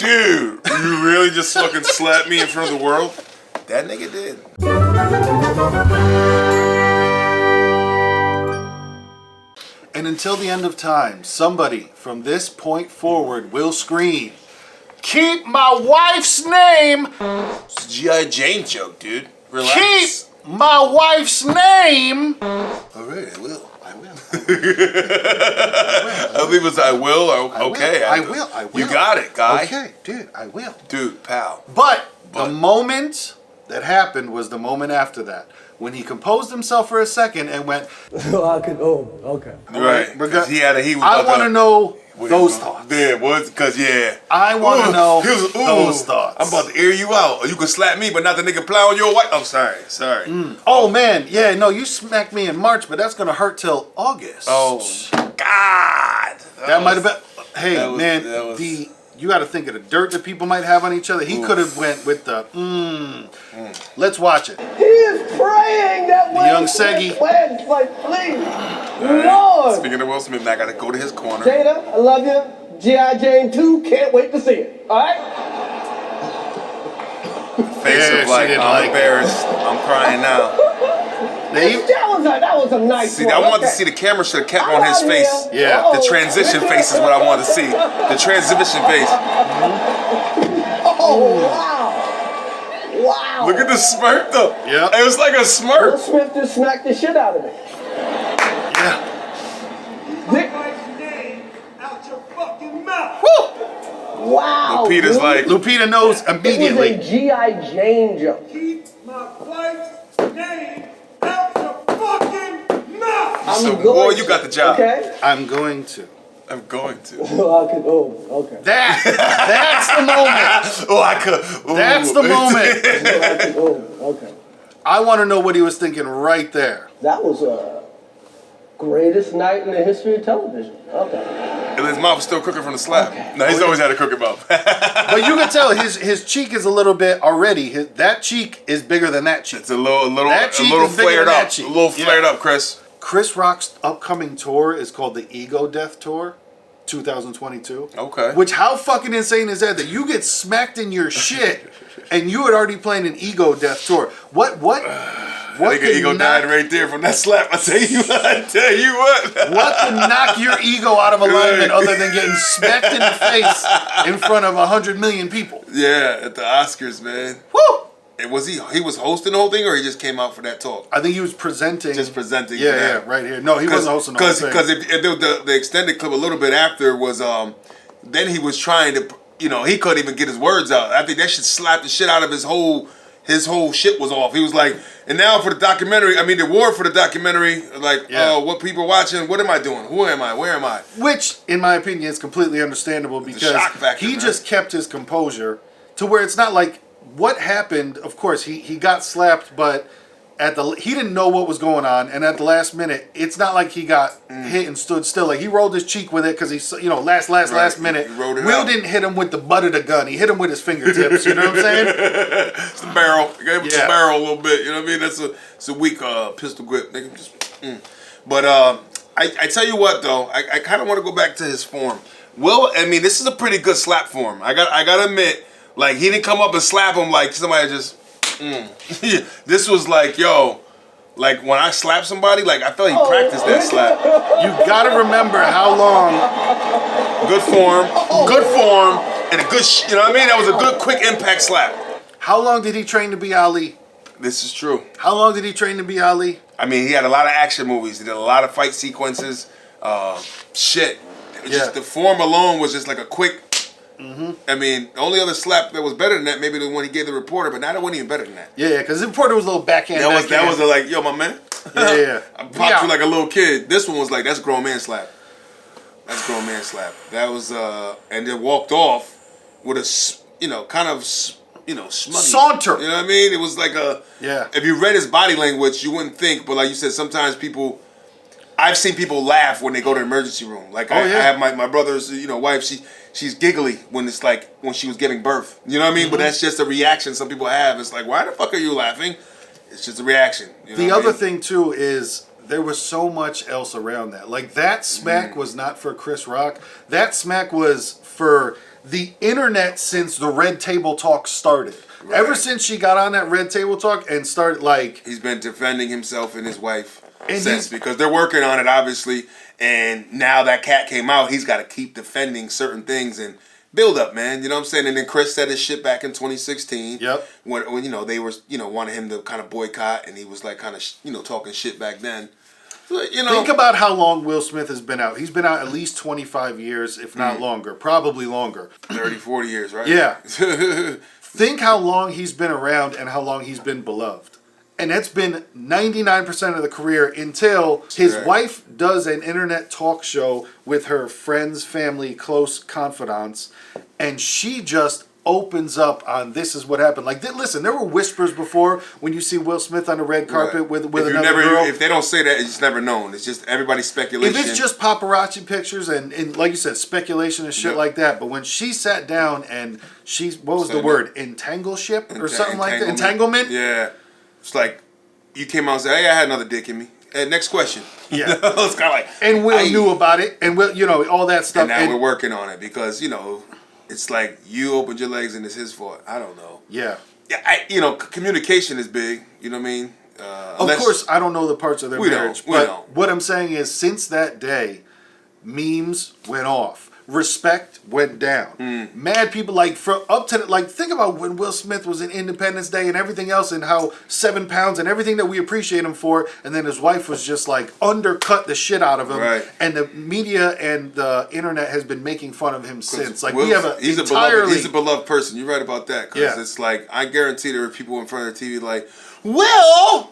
dude, you really just fucking slapped me in front of the world? That nigga did. And until the end of time, somebody from this point forward will scream, "Keep my wife's name! It's a G.I. Jane joke, dude. Relax. Keep my wife's name!" Alright, I will. I believe it's I will. Okay. I will. You got it, guy. Okay, dude, I will. Dude, pal. But the moment that happened was the moment after that. When he composed himself for a second and went, Okay. Right. We're good. He was I want to know those thoughts. Yeah, was because I want to know those thoughts. I'm about to air you out. Or you can slap me, but not the nigga plowing your wife. I'm sorry. Oh man, yeah, no, you smacked me in March, but that's gonna hurt till August. Oh God. That might have been. Hey man, you got to think of the dirt that people might have on each other. He could have went with the Let's watch it. He is praying that The young Seggy. Like, please, Lord. Speaking of Will Smith, I gotta go to his corner. Jada, I love you. G.I. Jane 2, can't wait to see it. All right? Face of like, I'm embarrassed. I'm crying now. That was a nice See, one. I wanted to see the camera should have kept on his face. Yeah. The transition face is what I wanted to see. The transition face. Oh, wow. Wow. Look at the smirk though. Yeah. It was like a smirk. Will Smith just smacked the shit out of me. Yeah. Wow. Lupita's dude. like, Lupita knows immediately. It was a G.I. Jane joke. Keep my wife's name out your fucking mouth. so boy, you got the job. Okay. I'm going to. I'm going to. Okay. That's the moment. Oh, I could. Ooh. That's the moment. Okay. I want to know what he was thinking right there. That was a greatest night in the history of television. Okay. And his mouth was still cooking from the slap. No, he's always had a cooking mouth. But you can tell his cheek is a little bit already. That cheek is bigger than that cheek. It's a little That cheek is bigger flared than up. that cheek. A little flared up, Chris. Chris Rock's upcoming tour is called the Ego Death Tour 2022. Okay. Which, how fucking insane is that you get smacked in your shit and you had already planned an Ego Death Tour? What Nigga ego died right there from that slap. I tell you what. What can knock your ego out of alignment other than getting smacked in the face in front of 100 million people? Yeah, at the Oscars, man. Woo! And was he was hosting the whole thing, or he just came out for that talk? I think he was presenting. Just presenting. Yeah, right here. No, he wasn't hosting the whole thing. Because if the extended clip a little bit after was then he was trying to, he couldn't even get his words out. I think that shit slapped the shit out of his whole shit was off. He was like, and now for the documentary, the award for the documentary, like, what people are watching, what am I doing? Who am I? Where am I? Which, in my opinion, is completely understandable because shock factor, he man. just kept his composure to where it's not like what happened. Of course, he got slapped, but he didn't know what was going on, and at the last minute, it's not like he got hit and stood still. Like he rolled his cheek with it because he, last minute. He rolled it Will out. didn't hit him with the butt of the gun. He hit him with his fingertips. You know what I'm saying? It's the barrel. He gave him the barrel a little bit. You know what I mean? That's a weak pistol grip. Nigga, But I tell you what though, I kind of want to go back to his form. Will, this is a pretty good slap form. I gotta admit, like he didn't come up and slap him like somebody just. This was like, like when I slap somebody, like I felt he practiced that slap. You gotta remember how long. Good form, and a good, you know what I mean? That was a good, quick impact slap. How long did he train to be Ali? This is true. How long did he train to be Ali? He had a lot of action movies. He did a lot of fight sequences. Shit. Just the form alone was just like a quick. The only other slap that was better than that, maybe the one he gave the reporter, but now that wasn't even better than that. Yeah, because the reporter was a little backhand. That was like, yo, my man. Yeah. I popped you like a little kid. This one was like, that's a grown man slap. That was, and then walked off with a, kind of, smuggy. Saunter. You know what I mean? It was like if you read his body language, you wouldn't think, but like you said, sometimes I've seen people laugh when they go to the emergency room. Like I have my brother's, wife, she's giggly when it's like when she was giving birth. You know what I mean? But that's just a reaction some people have. It's like, why the fuck are you laughing? It's just a reaction. The other thing too is there was so much else around that. Like that smack was not for Chris Rock. That smack was for the internet since the Red Table Talk started. Right. Ever since she got on that Red Table Talk and started like he's been defending himself and his wife And since because they're working on it obviously, and now that cat came out, he's got to keep defending certain things and build up, man. You know what I'm saying? And then Chris said his shit back in 2016. Yep. When you know they were wanted him to kind of boycott, and he was like kind of talking shit back then. But, think about how long Will Smith has been out. He's been out at least 25 years, if not longer, probably longer. 30, 40 years, right? Yeah. Think how long he's been around and how long he's been beloved. And that's been 99% of the career until his Right. wife does an internet talk show with her friends, family, close confidants, and she just opens up on this is what happened. Like, listen, there were whispers before when you see Will Smith on the red carpet Right. with If you another girl. If they don't say that, it's never known. It's just everybody's speculation. If it's just paparazzi pictures and like you said, speculation and shit Yep. like that. But when she sat down and what was the Said word? Entangleship or something like that? Entanglement? Yeah. It's like you came out and said, "Hey, I had another dick in me." Next question. Yeah. It's kind of like. And Will I- knew about it, and Will, all that stuff. And now we're working on it because it's like you opened your legs and it's his fault. I don't know. Yeah. Yeah, communication is big. You know what I mean? Of course, I don't know the parts of their We don't. marriage, We but don't. what I'm saying is, since that day, memes went off, respect went down. Mad people think about when Will Smith was in Independence Day and everything else, and how 7 pounds and everything that we appreciate him for, and then his wife was just like undercut the shit out of him, Right. and the media and the internet has been making fun of him since. Like we Will's- have he's entirely a beloved person. You're right about that because Yeah. it's like I guarantee there are people in front of the TV like, Will,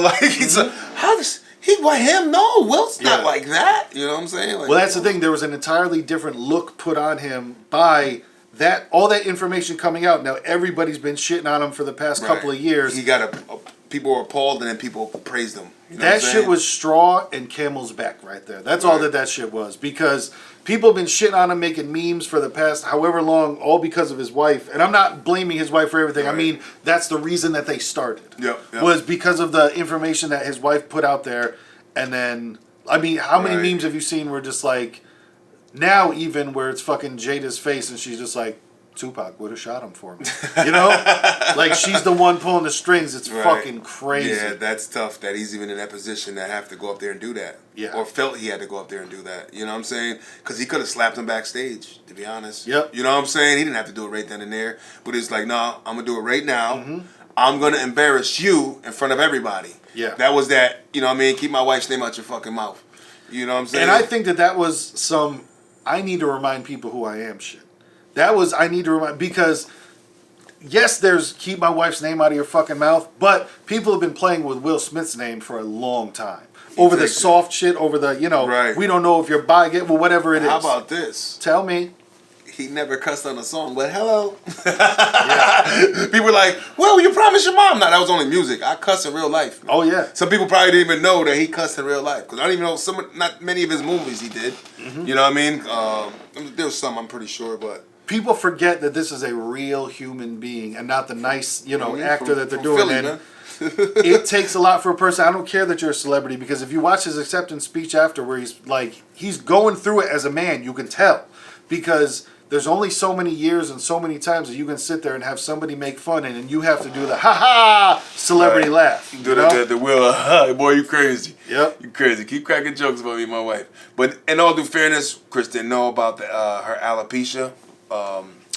like he's how does he? Why him? No, Will's not Yeah. like that. You know what I'm saying? Like, Well, that's the thing. There was an entirely different look put on him by all that information coming out. Now everybody's been shitting on him for the past couple of years. He got people were appalled and then people praised him. You know That what I'm shit saying? was straw and camel's back right there. That's all Right. that shit was, because people have been shitting on him, making memes for the past however long, all because of his wife. And I'm not blaming his wife for everything. I Right. mean, that's the reason that they started. Yep. Was because of the information that his wife put out there. And then, I mean, how many Right. memes have you seen where just like, now even where it's fucking Jada's face and she's just like, Tupac would have shot him for me. Like she's the one pulling the strings. It's Right. fucking crazy. Yeah, that's tough that he's even in that position that have to go up there and do that. Yeah. Or felt he had to go up there and do that. You know what I'm saying? Because he could have slapped him backstage, to be honest. Yep. You know what I'm saying? He didn't have to do it right then and there. But it's like, no, I'm going to do it right now. Mm-hmm. I'm going to embarrass you in front of everybody. Yeah. That was that, you know what I mean? Keep my wife's name out your fucking mouth. You know what I'm saying? And I think that was some, I need to remind people who I am shit. That was, I need to remind, because yes, there's keep my wife's name out of your fucking mouth, but people have been playing with Will Smith's name for a long time. Over the takes it. soft shit, over the, Right. we don't know if you're buying it, well, whatever it is. How about this? Tell me. He never cussed on a song, but hello. People were like, well, you promised your mom. No, that was only music. I cuss in real life. Oh, yeah. Some people probably didn't even know that he cussed in real life. Because I don't even know, not many of his movies he did. Mm-hmm. You know what I mean? There was some, I'm pretty sure, but. People forget that this is a real human being and not the nice, actor that they're From doing. Philly, And man. it takes a lot for a person. I don't care that you're a celebrity, because if you watch his acceptance speech after, where he's going through it as a man, you can tell, because there's only so many years and so many times that you can sit there and have somebody make fun, and you have to do the ha celebrity Right. laugh. Do the Will, boy, you crazy. Yep. You crazy. Keep cracking jokes about me and my wife. But in all due fairness, Chris didn't know about her alopecia,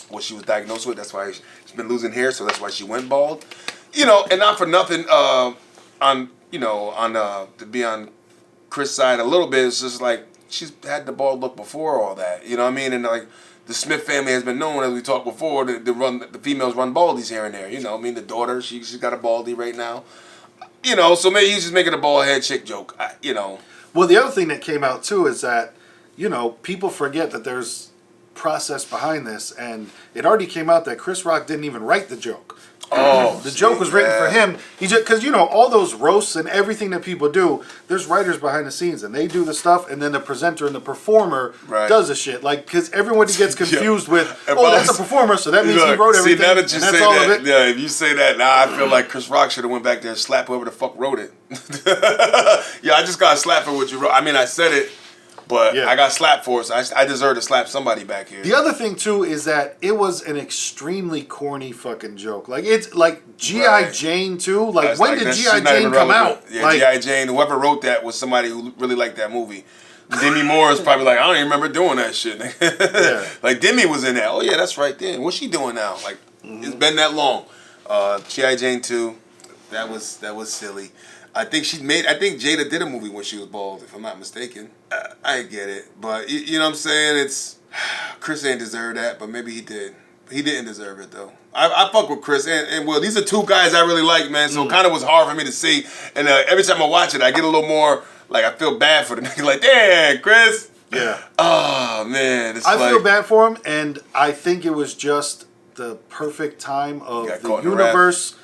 what she was diagnosed with. That's why she's been losing hair, so that's why she went bald. And not for nothing, to be on Chris' side a little bit, it's just like she's had the bald look before all that. You know what I mean? And like the Smith family has been known, as we talked before, the females run baldies here and there. You know, I mean, the daughter, she's got a baldy right now. So maybe he's just making a bald head chick joke. Well, the other thing that came out too is that, people forget that there's process behind this, and it already came out that Chris Rock didn't even write the joke. Oh, The joke was written for him. He just, because all those roasts and everything that people do, there's writers behind the scenes, and they do the stuff, and then the presenter and the performer Right. does the shit. Like, because everybody gets confused with, If oh, I that's a was- performer, so that means he Look, wrote everything. See, now that you and that's say all that, of it. yeah, if you say that, now I feel like Chris Rock should have went back there and slapped whoever the fuck wrote it. Yeah, I just got slapped for what you wrote. I mean, I said it, But Yeah. I got slapped for it, so I deserve to slap somebody back here. The other thing too is that it was an extremely corny fucking joke. Like it's like G.I. Right. Jane too. Like It's when like, did that G.I. shit's not Jane even come relevant. out? Yeah, Like, G.I. Jane, whoever wrote that was somebody who really liked that movie. Demi Moore is probably like, I don't even remember doing that shit. Yeah. Like Demi was in that. Oh yeah, that's right then. What's she doing now? Like it's been that long. G.I. Jane 2, that was silly. I think Jada did a movie when she was bald, if I'm not mistaken. I get it, but you know what I'm saying? It's Chris ain't deserve that, but maybe he did. He didn't deserve it though. I fuck with Chris and Will. These are two guys I really like, man. So it kind of was hard for me to see. And every time I watch it, I get a little more like I feel bad for the nigga. Like, damn, Chris. yeah. Oh man, it's I like, feel bad for him, and I think it was just the perfect time of Got the caught in the universe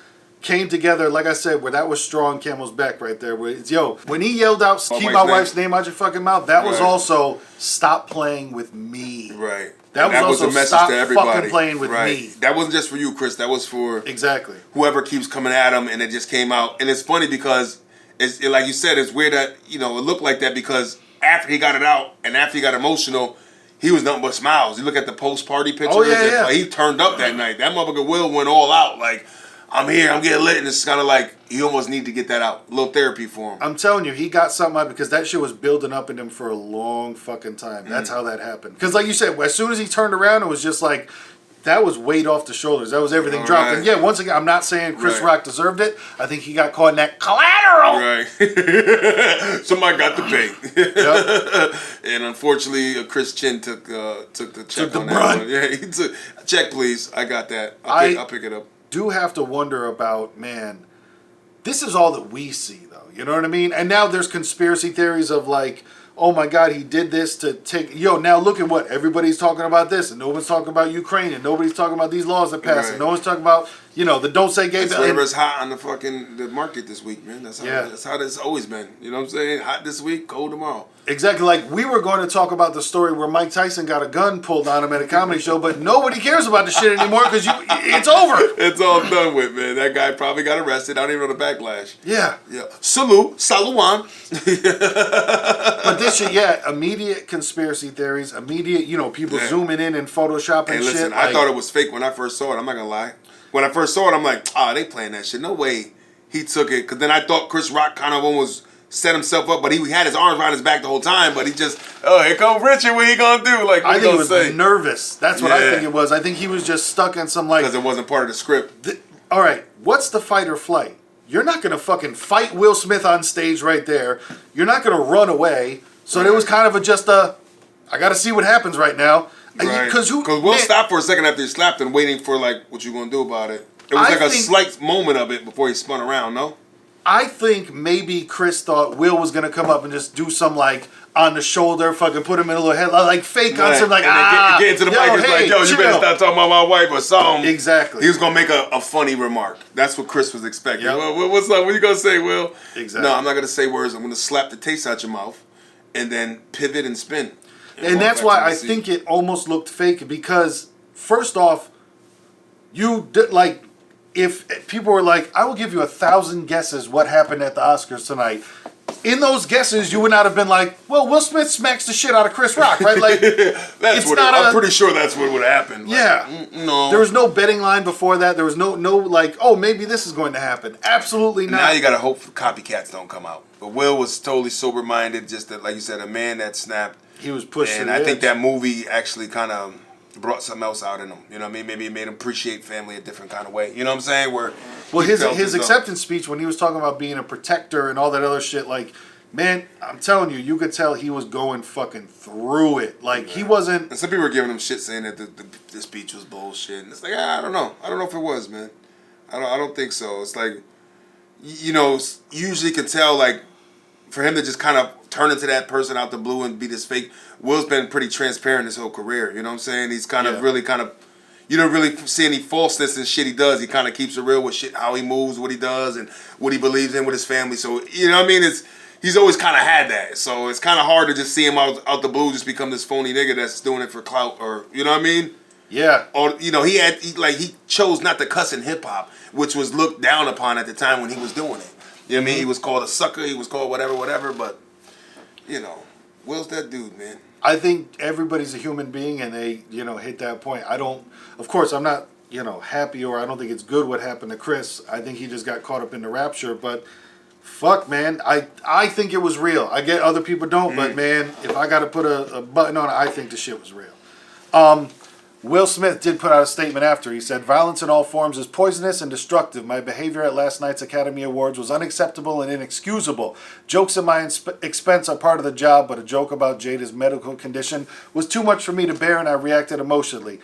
came together. Like I said, where that was straw on camel's back right there. Where it's when he yelled out, My "Keep wife's my wife's name out your fucking mouth," that was Right. also stop playing with me. Right. That And was also a message stop to everybody. fucking playing with Right. me. That wasn't just for you, Chris. That was for Exactly. whoever keeps coming at him, and it just came out. And it's funny because like you said, it's weird that it looked like that because after he got it out and after he got emotional, he was nothing but smiles. You look at the post-party pictures. Oh, yeah, and, yeah. like, he turned up that night. That motherfucker Will went all out. Like, I'm here, I'm getting lit, and it's kind of like you almost need to get that out. A little therapy for him. I'm telling you, he got something out because that shit was building up in him for a long fucking time. That's how that happened. Because like you said, as soon as he turned around, it was just like, that was weight off the shoulders. That was everything All dropped. right. And yeah, once again, I'm not saying Chris Right. Rock deserved it. I think he got caught in that collateral. Right. Somebody got to pay. Yep. And unfortunately, Chris Chin took the check Took the on brunt. that one. Yeah, he took check, please. I got that. I'll pick it up. Do have to wonder about, man, this is all that we see though. You know what I mean? And now there's conspiracy theories of like, oh my God, he did this to take, now look at what, everybody's talking about this and no one's talking about Ukraine and nobody's talking about these laws that passed Right. and no one's talking about, the don't say gay. It's whatever's hot on the market this week, man. That's how it's always been. You know what I'm saying? Hot this week, cold tomorrow. Exactly. Like we were going to talk about the story where Mike Tyson got a gun pulled on him at a comedy show, but nobody cares about the shit anymore because it's over. It's all done with, man. That guy probably got arrested. I don't even know the backlash. Yeah. Yeah. Saluan. But this shit, immediate conspiracy theories, immediate, people Yeah. zooming in and photoshopping Hey, listen, shit. I thought it was fake when I first saw it. I'm not gonna lie. When I first saw it, I'm like, they playing that shit. No way he took it. Because then I thought Chris Rock kind of almost set himself up, but he had his arms around his back the whole time. But he just, here comes Richard. What he gonna do? Like, what I he think gonna he was say? nervous. That's what I Yeah. think it was. I think he was just stuck in some like. Because it wasn't part of the script. All right, what's the fight or flight? You're not gonna fucking fight Will Smith on stage right there. You're not gonna run away. So it was kind of I got to see what happens right now. Right. Because Will stopped for a second after he slapped him, waiting for like what you gonna do about it. It was I like a think- slight moment of it before he spun around. No. I think maybe Chris thought Will was gonna come up and just do some like on the shoulder, fucking put him in a little head, like fake on Right. some like And then get into the mic. It's hey, like, yo, you chill. better stop talking about my wife or something. Exactly. He was gonna make a funny remark. That's what Chris was expecting. Yep. What's up? What you gonna say, Will? Exactly. No, I'm not gonna say words. I'm gonna slap the taste out your mouth, and then pivot and spin. And walk that's back why to the I seat. think it almost looked fake because first off, you did like if people were like, I will give you 1,000 guesses what happened at the Oscars tonight. In those guesses, you would not have been like, well, Will Smith smacks the shit out of Chris Rock, right? Like, That's it's what not I'm a- pretty sure that's what would happen. Like, Yeah. No. there was no betting line before that. There was no like, oh, maybe this is going to happen. Absolutely not. Now you gotta hope copycats don't come out. But Will was totally sober minded, just that, like you said, a man that snapped. He was pushed to And the I think edge. that movie actually kind of brought something else out in him. You know what I mean? Maybe it made him appreciate family a different kind of way. You know what I'm saying? Where Well, he his felt as though- acceptance speech when he was talking about being a protector and all that other shit, like, man, I'm telling you could tell he was going fucking through it. Like, he wasn't. And some people were giving him shit saying that the speech was bullshit. And it's like, I don't know. I don't know if it was, man. I don't think so. It's like, you usually can tell, like, for him to just kind of turn into that person out the blue and be this fake. Will's been pretty transparent his whole career. You know what I'm saying? He's kind of really you don't really see any falseness in shit he does. He kind of keeps it real with shit, how he moves, what he does, and what he believes in with his family. So, you know what I mean? He's always kind of had that. So it's kind of hard to just see him out the blue just become this phony nigga that's doing it for clout or, you know what I mean? Yeah. Or, he chose not to cuss in hip hop, which was looked down upon at the time when he was doing it. You know what I mean? He was called a sucker. He was called whatever, but, Will's that dude, man. I think everybody's a human being, and they, hit that point. Of course, I'm not, happy, or I don't think it's good what happened to Chris. I think he just got caught up in the rapture, but fuck, man. I think it was real. I get other people don't, but man, if I got to put a button on it, I think the shit was real. Will Smith did put out a statement after. He said, "Violence in all forms is poisonous and destructive. My behavior at last night's Academy Awards was unacceptable and inexcusable. Jokes at my expense are part of the job, but a joke about Jada's medical condition was too much for me to bear, and I reacted emotionally.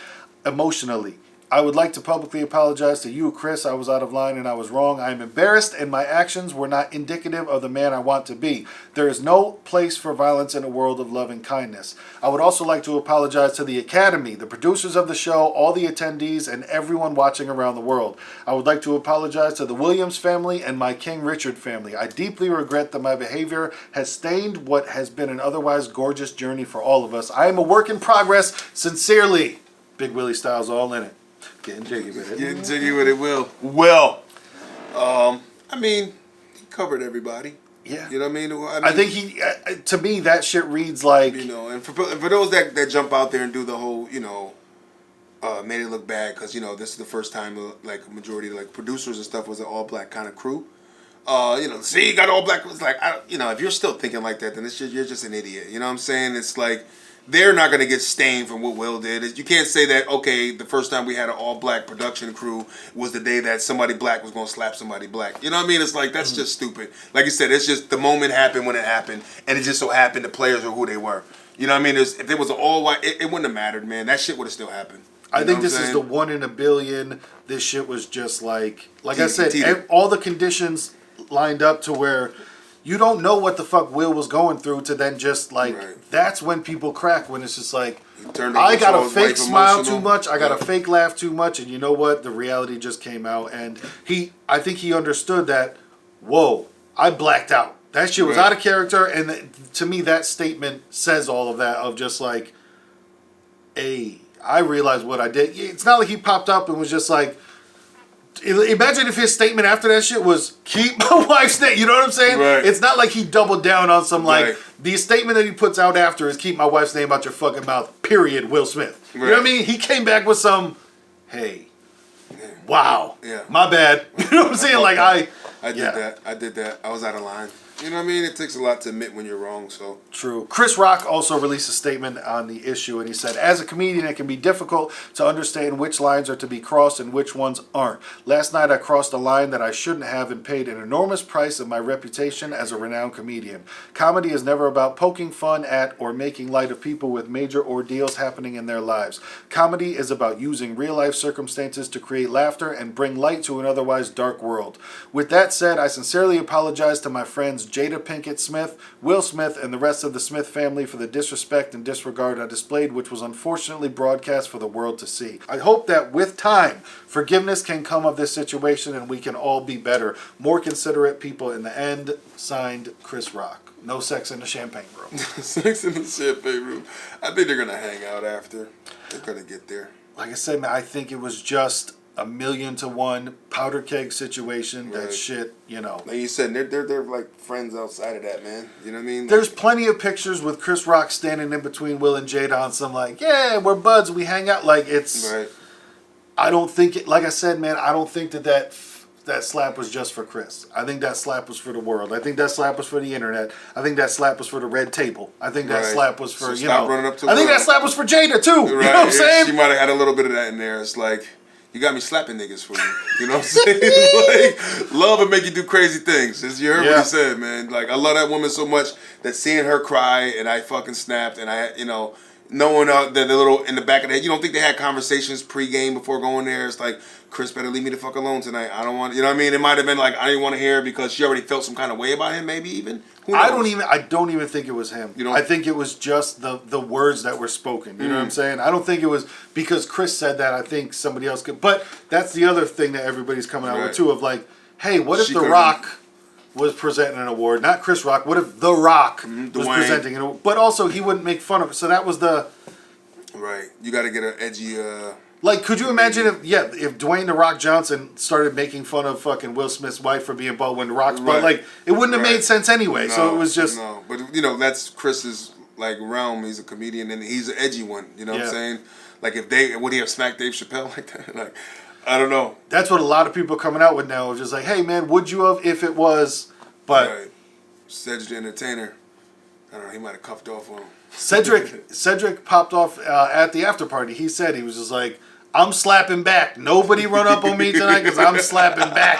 I would like to publicly apologize to you, Chris. I was out of line and I was wrong. I am embarrassed, and my actions were not indicative of the man I want to be. There is no place for violence in a world of love and kindness. I would also like to apologize to the Academy, the producers of the show, all the attendees, and everyone watching around the world. I would like to apologize to the Williams family and my King Richard family. I deeply regret that my behavior has stained what has been an otherwise gorgeous journey for all of us. I am a work in progress. Sincerely, Big Willie Styles, all in it." Getting jiggy with it. Getting jiggy with it, Will. Will. I mean, he covered everybody. Yeah. You know what I mean? I think he, to me, that shit reads like... and for those that jump out there and do the whole, made it look bad because, this is the first time, like, a majority of, like, producers and stuff was an all-black kind of crew. See, you got all black. It's like, if you're still thinking like that, then you're just an idiot. You know what I'm saying? It's like... They're not going to get stained from what Will did. You can't say that, okay, the first time we had an all-black production crew was the day that somebody black was going to slap somebody black. You know what I mean? It's like, that's just stupid. Like you said, it's just the moment happened when it happened, and it just so happened the players are who they were. You know what I mean? If it was an all-white, it wouldn't have mattered, man. That shit would have still happened. I think this is the 1 in a billion. This shit was just like I said, all the conditions lined up to where... You don't know what the fuck Will was going through to then just that's when people crack, when it's just like, I got a fake smile too much, I got a fake laugh too much, and you know what? The reality just came out, and I think he understood that, whoa, I blacked out. That shit was out of character, and to me that statement says all of that, of just like, hey, I realized what I did. It's not like he popped up and was just like, imagine if his statement after that shit was, keep my wife's name. You know what I'm saying? Right. It's not like he doubled down on some the statement that he puts out after is keep my wife's name out your fucking mouth, period, Will Smith. Right. You know what I mean? He came back with some, hey, wow, my bad. You know what I'm saying? I did that. I was out of line. You know what I mean? It takes a lot to admit when you're wrong, so. True. Chris Rock also released a statement on the issue, and he said, "As a comedian, it can be difficult to understand which lines are to be crossed and which ones aren't. Last night, I crossed a line that I shouldn't have and paid an enormous price of my reputation as a renowned comedian. Comedy is never about poking fun at or making light of people with major ordeals happening in their lives. Comedy is about using real-life circumstances to create laughter and bring light to an otherwise dark world. With that said, I sincerely apologize to my friends Jada Pinkett Smith, Will Smith, and the rest of the Smith family for the disrespect and disregard I displayed, which was unfortunately broadcast for the world to see. I hope that with time, forgiveness can come of this situation and we can all be better, more considerate people in the end. Signed, Chris Rock." No sex in the champagne room. Sex in the champagne room. I think they're going to hang out after. They're going to get there. Like I said, man, I think it was just a 1,000,000-to-1 powder keg situation. That shit, Like you said, they're like friends outside of that, man. You know what I mean? There's plenty of pictures with Chris Rock standing in between Will and Jada on some yeah, we're buds, we hang out. Like it's. Right. I don't think it. Like I said, man, I don't think that slap was just for Chris. I think that slap was for the world. I think that slap was for the internet. I think that slap was for the red table. I think that slap was for running up to I think that slap was for Jada too. Right. You know what I'm saying? She might have had a little bit of that in there. It's like, you got me slapping niggas for you. You know what I'm saying? Like, love will make you do crazy things. As you heard what he said, man. Like, I love that woman so much that seeing her cry and I fucking snapped and I, knowing that the little in the back of the head, you don't think they had conversations pre-game before going there? It's like, Chris better leave me the fuck alone tonight. I don't want, you know what I mean? It might have been like, I didn't want to hear it because she already felt some kind of way about him, maybe even. I don't even think it was him. I think it was just the words that were spoken. You know what I'm saying? I don't think it was because Chris said that. I think somebody else could. But that's the other thing that everybody's coming out with too, of like, hey, what if The Rock was presenting an award? Not Chris Rock. What if The Rock was presenting an award? But also, he wouldn't make fun of it. So that was the... Right. You got to get an edgy... Like, could you imagine if Dwayne The Rock Johnson started making fun of fucking Will Smith's wife for being bald when The Rock's bald? Like, it wouldn't have made sense anyway. So it was just... No, but, that's Chris's like realm. He's a comedian and he's an edgy one. You know what I'm Yeah. saying? Like if they would he have smacked Dave Chappelle like that? Like I don't know. That's what a lot of people are coming out with now. Just like, hey man, would you have if it was? But Right. Cedric the Entertainer. I don't know. He might have cuffed off on him. Cedric popped off at the after party. He said he was just like, I'm slapping back. Nobody run up on me tonight because I'm slapping back.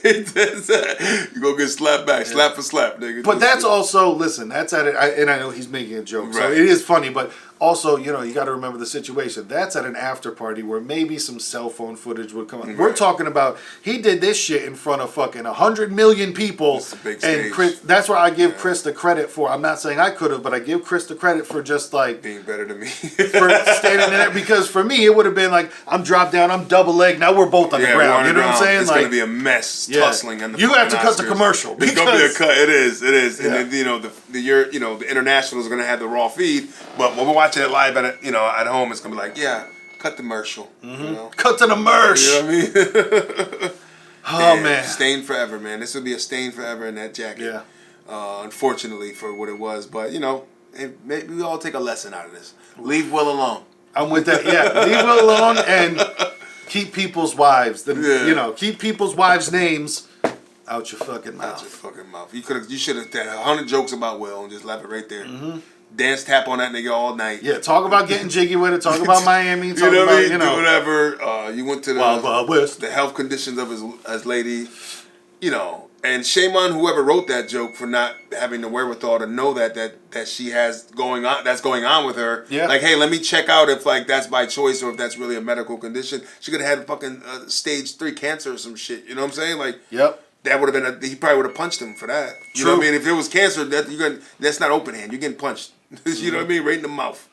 You go get slapped back, slap for slap, nigga. But that's also, listen, that's at it, and I know he's making a joke, so Right. it is funny, but also, you know, you got to remember the situation. That's at an after party where maybe some cell phone footage would come out. We're Right. talking about, he did this shit in front of fucking 100 million people. It's a big and stage. Chris, that's where I give Chris the credit for. I'm not saying I could have, but I give Chris the credit for just like, being better than me. for standing there, because for me, it would have been like, I'm dropped down, I'm double legged, now we're both on the we're ground. on You the know what I'm ground. saying? It's Like, gonna be a mess, yeah. tussling. And the You have to fucking cut the Oscars. commercial, It's gonna be a because- cut. It is. Yeah. And then, you know the international is gonna have the raw feed, but when we're watching it live at home, it's gonna be like, yeah, cut the commercial. You know? cut to the merch. You know what I mean? Oh, man. Stained forever, man. This would be a stain forever in that jacket. Yeah. Unfortunately for what it was, but you know, maybe we all take a lesson out of this. Leave Will alone. I'm with that. Yeah, leave it alone and keep people's wives. Yeah. You know, keep people's wives' names out your fucking Out your mouth. fucking mouth. You should have had 100 jokes about Will and just left it right there. Mm-hmm. Dance tap on that nigga all night. Yeah, talk about getting jiggy with it. Talk about Miami. Talk You know about what I mean? you Do know whatever. You went to Wild Wild West. the health conditions of his lady. You know, and shame on whoever wrote that joke for not having the wherewithal to know that she has going on with her. Yeah. Like, hey, let me check out if like that's by choice or if that's really a medical condition. She could have had fucking stage 3 cancer or some shit. You know what I'm saying? Like, Yep. that would have been he probably would have punched him for that. You know what I mean? If it was cancer, that's not open hand. You're getting punched. You know what I mean? Right in the mouth.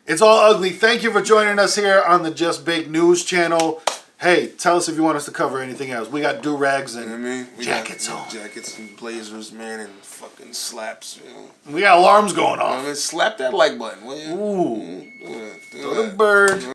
It's all ugly. Thank you for joining us here on the Just Bake News channel. Hey, tell us if you want us to cover anything else. We got do-rags and You know what I mean? We jackets got on. jackets and blazers, man, and fucking slaps. You know? We got alarms going off. Slap that like button, will you? Ooh. Do Throw the that. bird.